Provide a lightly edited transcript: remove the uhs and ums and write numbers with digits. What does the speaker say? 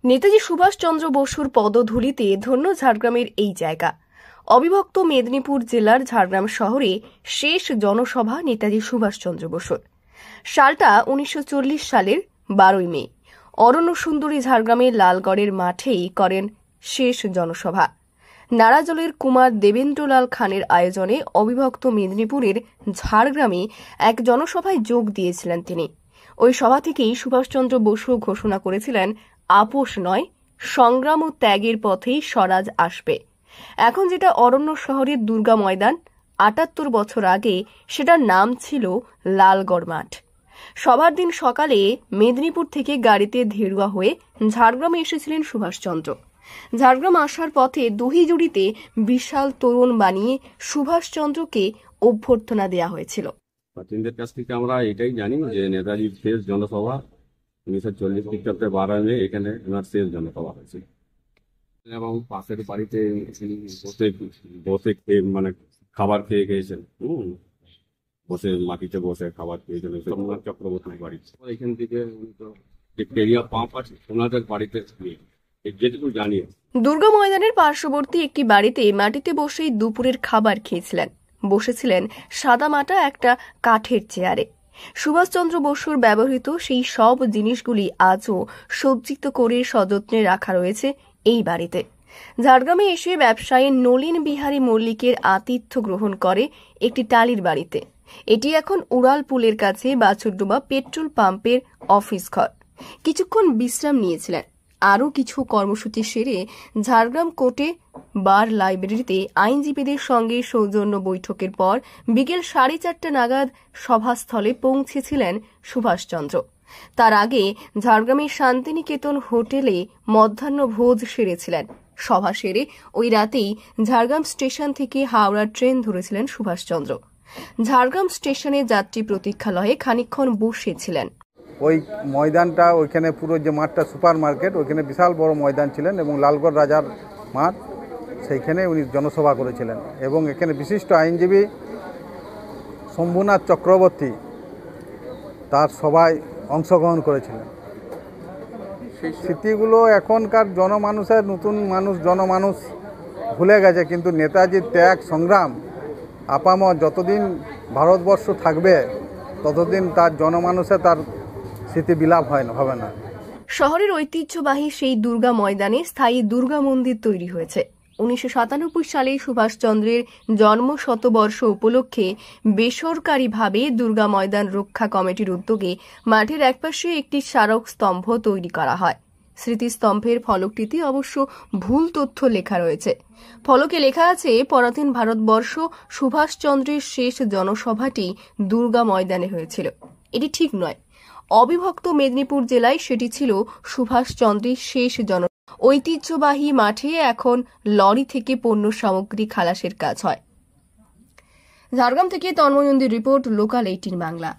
নেতাজি সুভাষচন্দ্র বসুর পদধূলিতে ধন্য ঝাড়গ্রামের এই জায়গা। অবিভক্ত মেদিনীপুর জেলার ঝাড়গ্রাম শহরে শেষ জনসভা নেতাজি সুভাষচন্দ্র বসুর। সালটা 1940 সালের 12 মে। অরণ্য সুন্দরী ঝাড়গ্রামের লালগড়ের মাঠেই করেন শেষ জনসভা। নারাজলের কুমার দেবেন্দ্রলাল খানের আয়োজনে অবিভক্ত মেদিনীপুরের ঝাড়গ্রামে এক জনসভায় যোগ দিয়েছিলেন তিনি। ওই সভা থেকেই সুভাষচন্দ্র বসু ঘোষণা করেছিলেন, আপোষ নয়, সংগ্রাম ও ত্যাগের পথেই স্বরাজ আসবে। এখন যেটা অরণ্য শহরের দুর্গা ময়দান, ৭৮ বছর আগে সেটার নাম ছিল লালগড় মাঠ। সভার দিন সকালে মেদিনীপুর থেকে গাড়িতে ধেড়ুয়া হয়ে ঝাড়গ্রামে এসেছিলেন সুভাষচন্দ্র। ঝাড়গ্রাম আসার পথে দহিজুড়িতে বিশাল তোরণ বানিয়ে সুভাষচন্দ্রকে অভ্যর্থনা দেওয়া হয়েছিল। প্রাচীনদের কাছ থেকে আমরা এটাই জানি যে নেতাজির শেষ জনসভা 1940 খ্রিস্টাব্দে 12 মে এখানে ওনার শেষ জনসভা হয়েছিল এবং পাশের বাড়িতে বসে খেয়ে মানে খাবার খেয়ে গিয়েছেন। বসে মাটিতে বসে খাবার খেয়েছেন সোমনাথ চক্রবর্তীর বাড়ি। এখান থেকে এরিয়া পাম্প আছে ওনাদের বাড়িতে যেটুকু জানি। দুর্গা ময়দানের পার্শ্ববর্তী একটি বাড়িতে মাটিতে বসেই দুপুরের খাবার খেয়েছিলেন। বসেছিলেন সাদামাটা একটা কাঠের চেয়ারে। সুভাষচন্দ্র বসুর ব্যবহৃত সেই সব জিনিসগুলি আজও সজ্জিত করে সযত্নে রাখা রয়েছে এই বাড়িতে। ঝাড়গ্রামে এসে ব্যবসায়ী নলিন বিহারী মল্লিকের আতিথ্য গ্রহণ করে একটি টালির বাড়িতে। এটি এখন উড়াল পুলের কাছে বাছুরডোবা পেট্রোল পাম্পের অফিস ঘর। কিছুক্ষণ বিশ্রাম নিয়েছিলেন। আরও কিছু কর্মসূচি সেরে ঝাড়গ্রাম কোর্টে বার লাইব্রেরিতে আইনজীবীদের সঙ্গে সৌজন্য বৈঠকের পর বিকেল 4:30 নাগাদ সভাস্থলে পৌঁছেছিলেন সুভাষচন্দ্র। তার আগে ঝাড়গ্রামের শান্তিনিকেতন হোটেলে মধ্যাহ্ন ভোজ সেরেছিলেন। সভা সেরে ওই রাতেই ঝাড়গ্রাম স্টেশন থেকে হাওড়া ট্রেন ধরেছিলেন সুভাষচন্দ্র। ঝাড়গ্রাম স্টেশনে যাত্রী প্রতীক্ষালয়ে খানিকক্ষণ বসেছিলেন। ওই ময়দানটা, ওইখানে পুরো যে মাঠটা সুপার মার্কেট, ওইখানে বিশাল বড় ময়দান ছিলেন এবং লালগড় রাজার মাঠ, সেইখানে উনি জনসভা করেছিলেন এবং এখানে বিশিষ্ট আইনজীবী শম্ভুনাথ চক্রবর্তী তার সভায় অংশগ্রহণ করেছিলেন। স্মৃতিগুলো এখনকার জনমানুষের নতুন জনমানুষ ভুলে গেছে, কিন্তু নেতাজির ত্যাগ সংগ্রাম আপামর যতদিন ভারতবর্ষ থাকবে ততদিন তার জনমানুষে তার স্মৃতি বিলাপ হবে না। শহরের ঐতিহ্যবাহী সেই দুর্গা ময়দানে স্থায়ী দুর্গা মন্দির তৈরি হয়েছে। 1997 সালে সুভাষচন্দ্রের জন্ম শতবর্ষ উপলক্ষে বেসরকারিভাবে দুর্গা ময়দান রক্ষা কমিটির উদ্যোগে মাঠের একপাশে একটি স্মারক স্তম্ভ তৈরি করা হয়। স্মৃতিস্তম্ভের ফলকটিতে অবশ্য ভুল তথ্য লেখা রয়েছে। ফলকে লেখা আছে, পরাধীন ভারতবর্ষ সুভাষচন্দ্রের শেষ জনসভাটি দুর্গা ময়দানে হয়েছিল। এটি ঠিক নয়। অবিভক্ত মেদিনীপুর জেলায় সেটি ছিল সুভাষচন্দ্রের শেষ ঐতিহ্যবাহী মাঠে এখন লরি থেকে পণ্য সামগ্রী খালাসের কাজ হয়। ঝাড়গ্রাম থেকে তন্ময় নন্দীর রিপোর্ট, লোকাল 18 বাংলা।